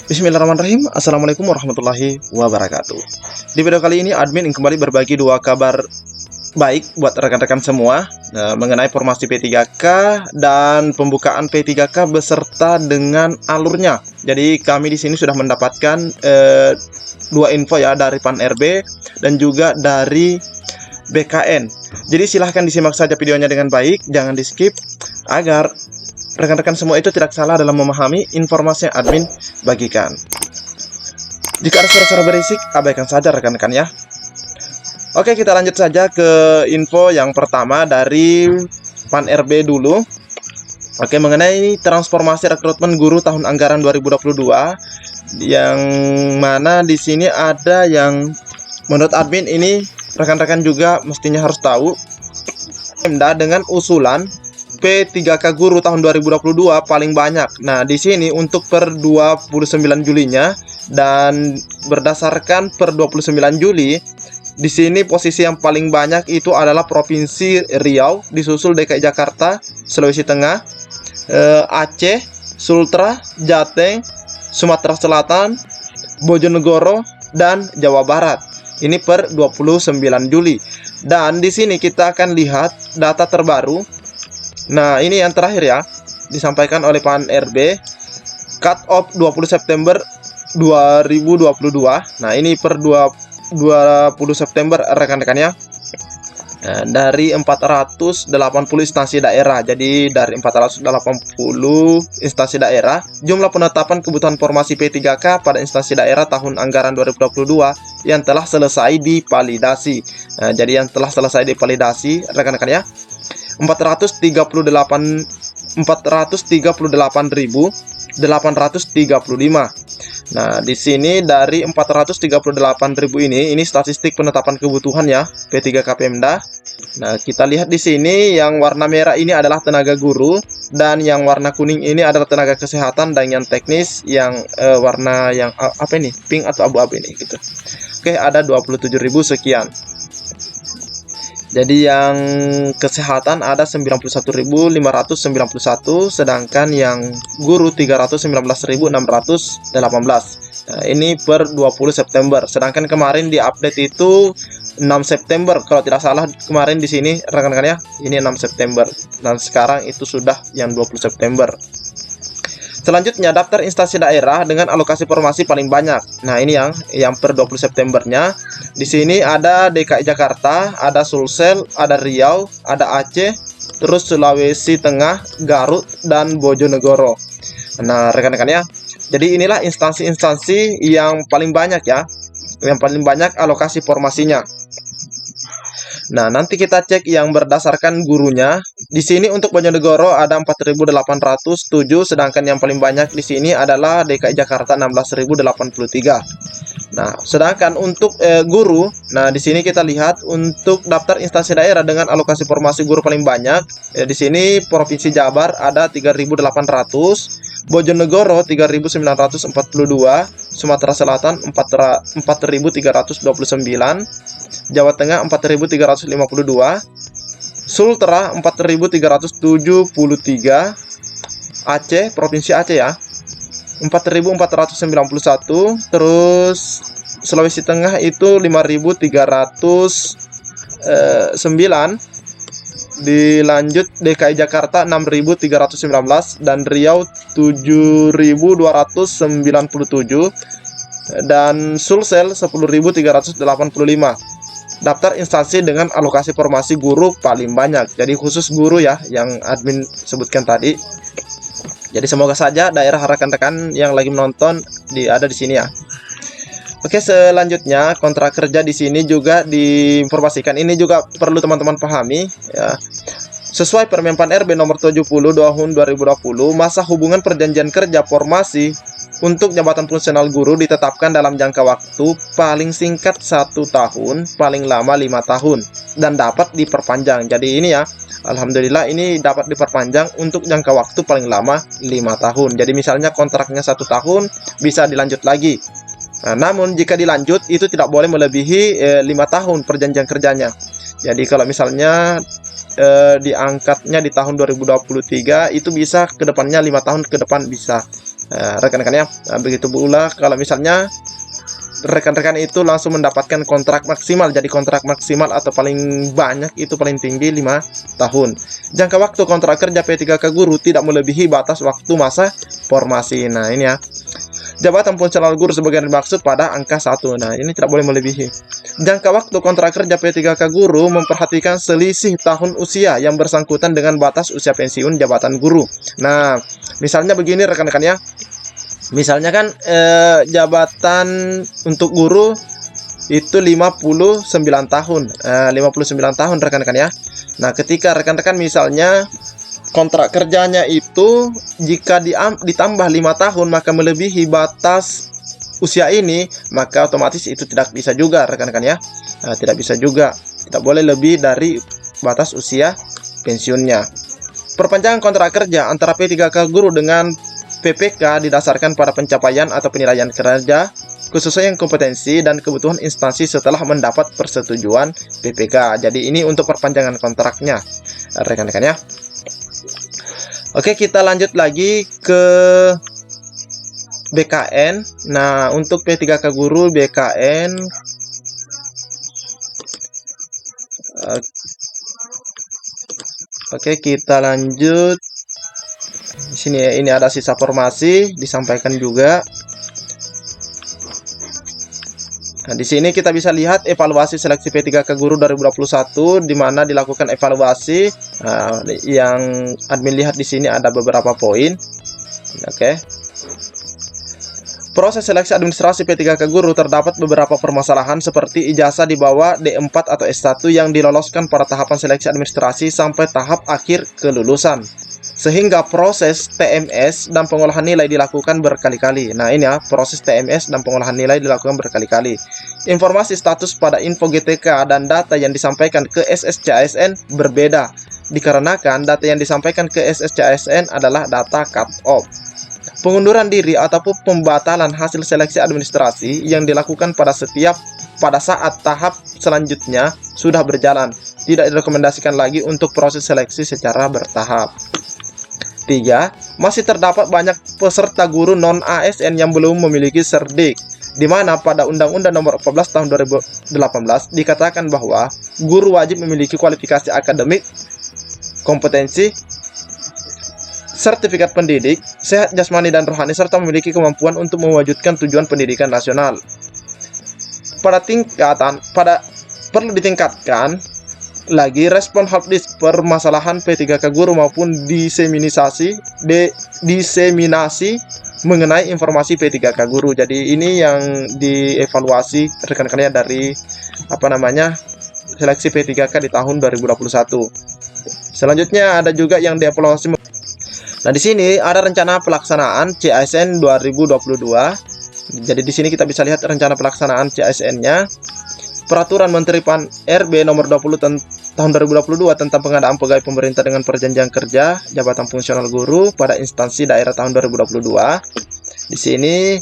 Bismillahirrahmanirrahim. Assalamualaikum warahmatullahi wabarakatuh. Di video kali ini admin kembali berbagi dua kabar baik buat rekan-rekan semua mengenai formasi P3K dan pembukaan P3K beserta dengan alurnya. Jadi kami di sini sudah mendapatkan dua info ya, dari PAN RB dan juga dari BKN. Jadi silahkan disimak saja videonya dengan baik, jangan di skip agar rekan-rekan semua itu tidak salah dalam memahami informasi yang admin bagikan. Jika ada suara-suara berisik, abaikan saja rekan-rekan ya. Oke, kita lanjut saja ke info yang pertama dari PAN RB dulu. Oke, mengenai transformasi rekrutmen guru tahun anggaran 2022, yang mana di sini ada yang menurut admin ini rekan-rekan juga mestinya harus tahu. Pemda dengan usulan P3K guru tahun 2022 paling banyak. Nah, di sini untuk per 29 Julinya dan berdasarkan per 29 Juli, di sini posisi yang paling banyak itu adalah Provinsi Riau, disusul DKI Jakarta, Sulawesi Tengah, Aceh, Sultra, Jateng, Sumatera Selatan, Bojonegoro, dan Jawa Barat. Ini per 29 Juli. Dan di sini kita akan lihat data terbaru. Nah, ini yang terakhir ya, disampaikan oleh PAN RB, cut off 20 September 2022. Nah, ini per 20 September rekan-rekan ya. Nah, dari 480 instansi daerah. Jadi dari 480 instansi daerah, jumlah penetapan kebutuhan formasi P3K pada instansi daerah tahun anggaran 2022 yang telah selesai divalidasi. Nah, jadi yang telah selesai divalidasi rekan-rekan ya, 438.835. Nah, di sini dari 438.000 ini statistik penetapan kebutuhan ya P3K Pemda. Nah, kita lihat di sini yang warna merah ini adalah tenaga guru dan yang warna kuning ini adalah tenaga kesehatan, dan yang teknis yang warna yang apa ini? Pink atau abu-abu ini gitu. Oke, ada 27.000 sekian. Jadi yang kesehatan ada 91.591, sedangkan yang guru 319.618. Nah, ini per 20 September. Sedangkan kemarin di update itu 6 September kalau tidak salah kemarin di sini rekan-rekan ya. Ini 6 September dan sekarang itu sudah yang 20 September. Selanjutnya daftar instansi daerah dengan alokasi formasi paling banyak. Nah, ini yang per 20 Septembernya. Di sini ada DKI Jakarta, ada Sulsel, ada Riau, ada Aceh, terus Sulawesi Tengah, Garut, dan Bojonegoro. Nah, rekan-rekan ya. Jadi inilah instansi-instansi yang paling banyak ya. Yang paling banyak alokasi formasinya. Nah, nanti kita cek yang berdasarkan gurunya. Di sini untuk Bojonegoro ada 4.807, sedangkan yang paling banyak di sini adalah DKI Jakarta 16.083. Nah, sedangkan untuk guru, nah di sini kita lihat untuk daftar instansi daerah dengan alokasi formasi guru paling banyak. Di sini Provinsi Jabar ada 3.800, Bojonegoro 3.942, Sumatera Selatan 4.329, Jawa Tengah 4.352, Sultra 4.373, Aceh, Provinsi Aceh ya 4.491, terus Sulawesi Tengah itu 5.309, dilanjut DKI Jakarta 6.319, dan Riau 7.297, dan Sulsel 10.385. Daftar instansi dengan alokasi formasi guru paling banyak. Jadi khusus guru ya yang admin sebutkan tadi. Jadi semoga saja daerah rekan-rekan yang lagi menonton ada di sini ya. Oke, selanjutnya kontrak kerja di sini juga diinformasikan. Ini juga perlu teman-teman pahami ya. Sesuai Permen PAN RB nomor 70 tahun 2020, masa hubungan perjanjian kerja formasi untuk jabatan fungsional guru ditetapkan dalam jangka waktu paling singkat 1 tahun, paling lama 5 tahun, dan dapat diperpanjang. Jadi ini ya, alhamdulillah ini dapat diperpanjang untuk jangka waktu paling lama 5 tahun. Jadi misalnya kontraknya 1 tahun, bisa dilanjut lagi. Nah, namun jika dilanjut itu tidak boleh melebihi 5 tahun perjanjian kerjanya. Jadi kalau misalnya diangkatnya di tahun 2023, itu bisa ke depannya 5 tahun ke depan bisa. rekan-rekan ya. Begitu pula kalau misalnya rekan-rekan itu langsung mendapatkan kontrak maksimal. Jadi kontrak maksimal atau paling banyak itu paling tinggi 5 tahun. Jangka waktu kontrak kerja P3K guru tidak melebihi batas waktu masa formasi. Nah ini ya, jabatan fungsional guru sebagai dimaksud pada angka 1. Nah ini tidak boleh melebihi. Jangka waktu kontrak kerja P3K guru memperhatikan selisih tahun usia yang bersangkutan dengan batas usia pensiun jabatan guru. Nah misalnya begini rekan-rekan ya, misalnya kan jabatan untuk guru itu 59 tahun. 59 tahun rekan-rekan ya. Nah, ketika rekan-rekan misalnya kontrak kerjanya itu jika ditambah 5 tahun maka melebihi batas usia ini, maka otomatis itu tidak bisa juga rekan-rekan ya. Tidak bisa juga. Tidak boleh lebih dari batas usia pensiunnya. Perpanjangan kontrak kerja antara P3K guru dengan PPK didasarkan pada pencapaian atau penilaian kerja, kesesuaian kompetensi dan kebutuhan instansi setelah mendapat persetujuan PPK. Jadi ini untuk perpanjangan kontraknya, rekan-rekan ya. Oke, kita lanjut lagi ke BKN. Nah, untuk P3K guru BKN, oke, kita lanjut. Di sini ya, ini ada sisa formasi disampaikan juga. Nah, di sini kita bisa lihat evaluasi seleksi P3K guru 2021 di mana dilakukan evaluasi. Yang admin lihat di sini ada beberapa poin. Oke. Proses seleksi administrasi P3K guru terdapat beberapa permasalahan seperti ijazah di bawah D4 atau S1 yang diloloskan pada tahapan seleksi administrasi sampai tahap akhir kelulusan. Sehingga proses TMS dan pengolahan nilai dilakukan berkali-kali. Nah ini ya, proses TMS dan pengolahan nilai dilakukan berkali-kali. Informasi status pada info GTK dan data yang disampaikan ke SSCASN berbeda, dikarenakan data yang disampaikan ke SSCASN adalah data cut-off. Pengunduran diri ataupun pembatalan hasil seleksi administrasi yang dilakukan pada saat tahap selanjutnya sudah berjalan, tidak direkomendasikan lagi untuk proses seleksi secara bertahap. 3. Masih terdapat banyak peserta guru non-ASN yang belum memiliki serdik, di mana pada Undang-Undang Nomor 14 Tahun 2018 dikatakan bahwa guru wajib memiliki kualifikasi akademik, kompetensi, sertifikat pendidik, sehat jasmani dan rohani, serta memiliki kemampuan untuk mewujudkan tujuan pendidikan nasional. Perlu ditingkatkan lagi respon helpdesk permasalahan P3K guru maupun diseminasi mengenai informasi P3K guru. Jadi ini yang dievaluasi rekan-rekannya dari seleksi P3K di tahun 2021. Selanjutnya ada juga yang dievaluasi. Nah, di sini ada rencana pelaksanaan CASN 2022. Jadi di sini kita bisa lihat rencana pelaksanaan CASN-nya. Peraturan Menteri PAN-RB nomor 20 tahun 2022 tentang pengadaan pegawai pemerintah dengan perjanjian kerja jabatan fungsional guru pada instansi daerah tahun 2022. Di sini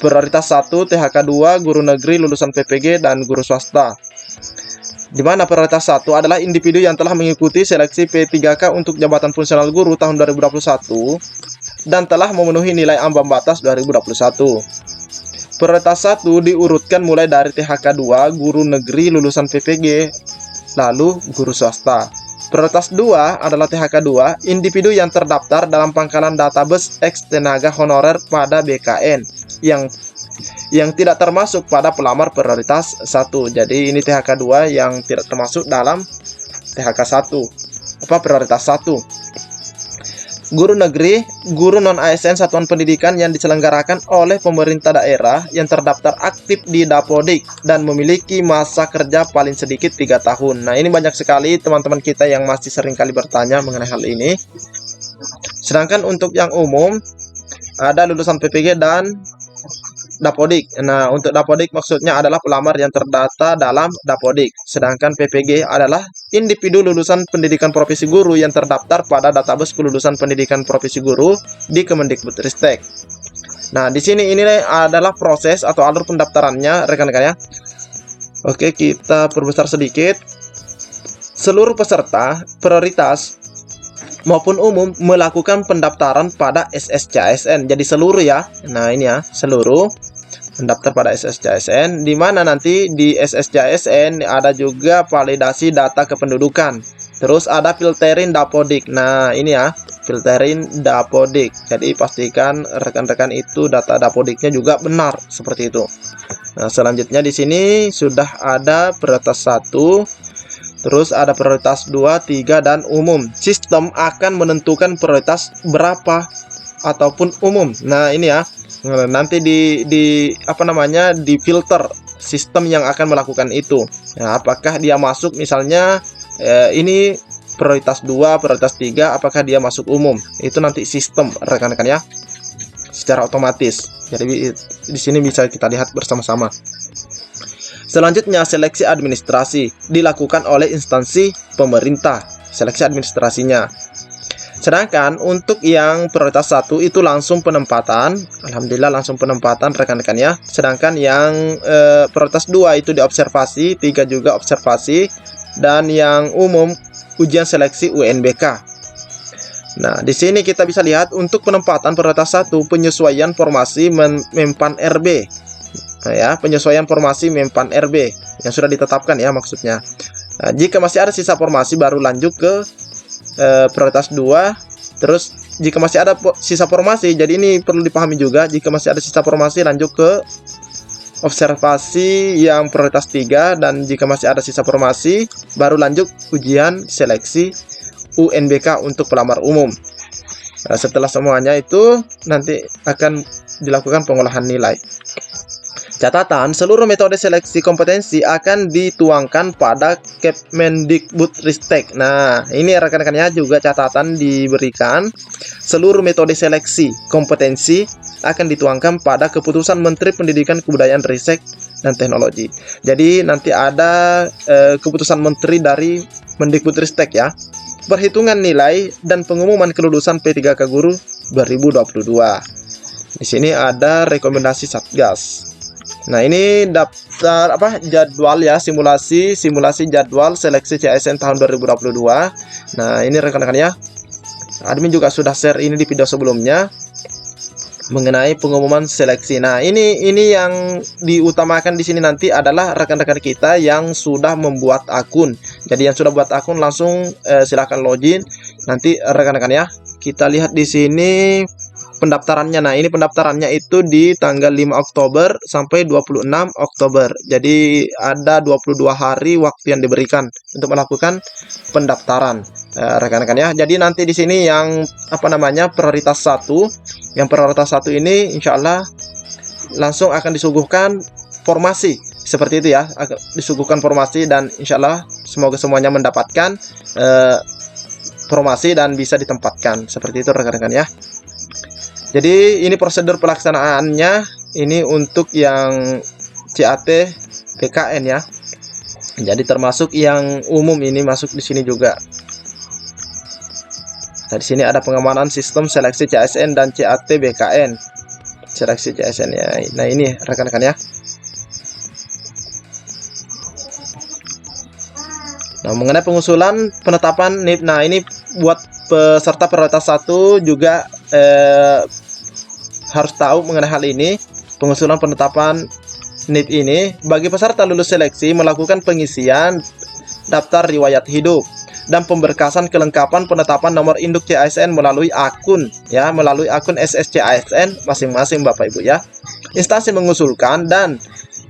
prioritas 1 THK 2 guru negeri lulusan PPG dan guru swasta. Di mana prioritas 1 adalah individu yang telah mengikuti seleksi P3K untuk jabatan fungsional guru tahun 2021 dan telah memenuhi nilai ambang batas 2021. Prioritas 1 diurutkan mulai dari THK 2 guru negeri lulusan PPG, lalu guru swasta. Prioritas 2 adalah THK 2 individu yang terdaftar dalam pangkalan database ex tenaga honorer pada BKN yang tidak termasuk pada pelamar prioritas 1. Jadi ini THK 2 yang tidak termasuk dalam THK 1. Prioritas 1. Guru negeri, guru non-ASN satuan pendidikan yang diselenggarakan oleh pemerintah daerah yang terdaftar aktif di Dapodik dan memiliki masa kerja paling sedikit 3 tahun. Nah, ini banyak sekali teman-teman kita yang masih sering kali bertanya mengenai hal ini. Sedangkan untuk yang umum, ada lulusan PPG dan Dapodik. Nah, untuk Dapodik maksudnya adalah pelamar yang terdata dalam Dapodik. Sedangkan PPG adalah individu lulusan pendidikan profesi guru yang terdaftar pada database kelulusan pendidikan profesi guru di Kemendikbudristek. Nah, di sini ini adalah proses atau alur pendaftarannya rekan-rekan ya. Oke, kita perbesar sedikit. Seluruh peserta prioritas maupun umum melakukan pendaftaran pada SSCASN. Jadi seluruh ya. Nah, ini ya, seluruh mendaftar pada SSCASN, di mana nanti di SSCASN ada juga validasi data kependudukan. Terus ada filterin Dapodik. Nah, ini ya, filterin Dapodik. Jadi pastikan rekan-rekan itu data Dapodiknya juga benar seperti itu. Nah, selanjutnya di sini sudah ada prioritas 1, terus ada prioritas 2, 3 dan umum. Sistem akan menentukan prioritas berapa ataupun umum. Nah, ini ya. Nanti di filter sistem yang akan melakukan itu. Nah, apakah dia masuk misalnya ini prioritas 2, prioritas 3, apakah dia masuk umum? Itu nanti sistem rekan-rekan ya. Secara otomatis. Jadi di sini bisa kita lihat bersama-sama. Selanjutnya seleksi administrasi dilakukan oleh instansi pemerintah. Seleksi administrasinya. Sedangkan untuk yang prioritas 1 itu langsung penempatan. Alhamdulillah langsung penempatan rekan-rekan ya. Sedangkan yang prioritas 2 itu diobservasi, 3 juga observasi, dan yang umum ujian seleksi UNBK. Nah, di sini kita bisa lihat untuk penempatan prioritas 1 penyesuaian formasi Mempan RB. Nah, ya, penyesuaian formasi Mempan RB yang sudah ditetapkan ya maksudnya. Nah, jika masih ada sisa formasi baru lanjut ke prioritas 2. Terus jika masih ada sisa formasi, jadi ini perlu dipahami juga, jika masih ada sisa formasi lanjut ke observasi yang prioritas 3, dan jika masih ada sisa formasi baru lanjut ujian seleksi UNBK untuk pelamar umum. Nah, setelah semuanya itu nanti akan dilakukan pengolahan nilai. Catatan, seluruh metode seleksi kompetensi akan dituangkan pada Kemendikbudristek. Nah, ini rekan-rekan ya, juga catatan diberikan. Seluruh metode seleksi kompetensi akan dituangkan pada keputusan Menteri Pendidikan, Kebudayaan, Ristek, dan Teknologi. Jadi nanti ada keputusan Menteri dari Mendikbudristek ya. Perhitungan nilai dan pengumuman kelulusan P3K Guru 2022. Di sini ada rekomendasi Satgas. Nah, ini daftar jadwal ya, simulasi jadwal seleksi CASN tahun 2022. Nah, ini rekan-rekan ya. Admin juga sudah share ini di video sebelumnya mengenai pengumuman seleksi. Nah, ini yang diutamakan di sini nanti adalah rekan-rekan kita yang sudah membuat akun. Jadi yang sudah buat akun langsung silakan login. Nanti rekan-rekan ya, kita lihat di sini pendaftarannya. Nah, ini pendaftarannya itu di tanggal 5 Oktober sampai 26 Oktober. Jadi ada 22 hari waktu yang diberikan untuk melakukan pendaftaran rekan-rekan ya. Jadi nanti di sini yang prioritas 1. Yang prioritas 1 ini insya Allah langsung akan disuguhkan formasi seperti itu ya. Akan disuguhkan formasi dan insya Allah semoga semuanya mendapatkan formasi dan bisa ditempatkan. Seperti itu rekan-rekan ya. Jadi ini prosedur pelaksanaannya ini untuk yang CAT BKN ya. Jadi termasuk yang umum ini masuk di sini juga. Nah, di sini ada pengamanan sistem seleksi CASN dan CAT BKN. Seleksi CASN ya. Nah, ini rekan-rekan ya. Nah, mengenai pengusulan penetapan NIP. Nah, ini buat peserta prioritas 1 juga harus tahu mengenai hal ini. Pengusulan penetapan NIP ini bagi peserta lulus seleksi melakukan pengisian daftar riwayat hidup dan pemberkasan kelengkapan penetapan nomor induk CASN melalui akun SSCASN masing-masing Bapak Ibu ya. Instansi mengusulkan dan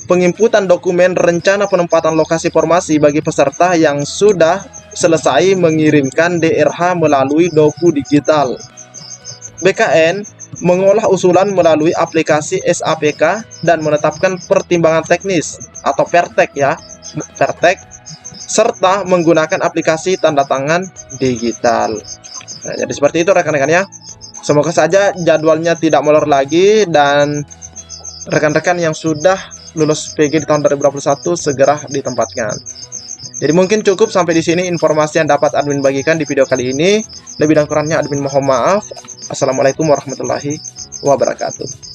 penginputan dokumen rencana penempatan lokasi formasi bagi peserta yang sudah selesai mengirimkan DRH melalui doku digital. BKN mengolah usulan melalui aplikasi SAPK dan menetapkan pertimbangan teknis atau pertek ya, pertek, serta menggunakan aplikasi tanda tangan digital. Nah, jadi seperti itu rekan-rekan ya. Semoga saja jadwalnya tidak molor lagi dan rekan-rekan yang sudah lulus PG di tahun 2021 segera ditempatkan. Jadi mungkin cukup sampai di sini informasi yang dapat admin bagikan di video kali ini. Lebih dan kurangnya admin mohon maaf. Assalamualaikum warahmatullahi wabarakatuh.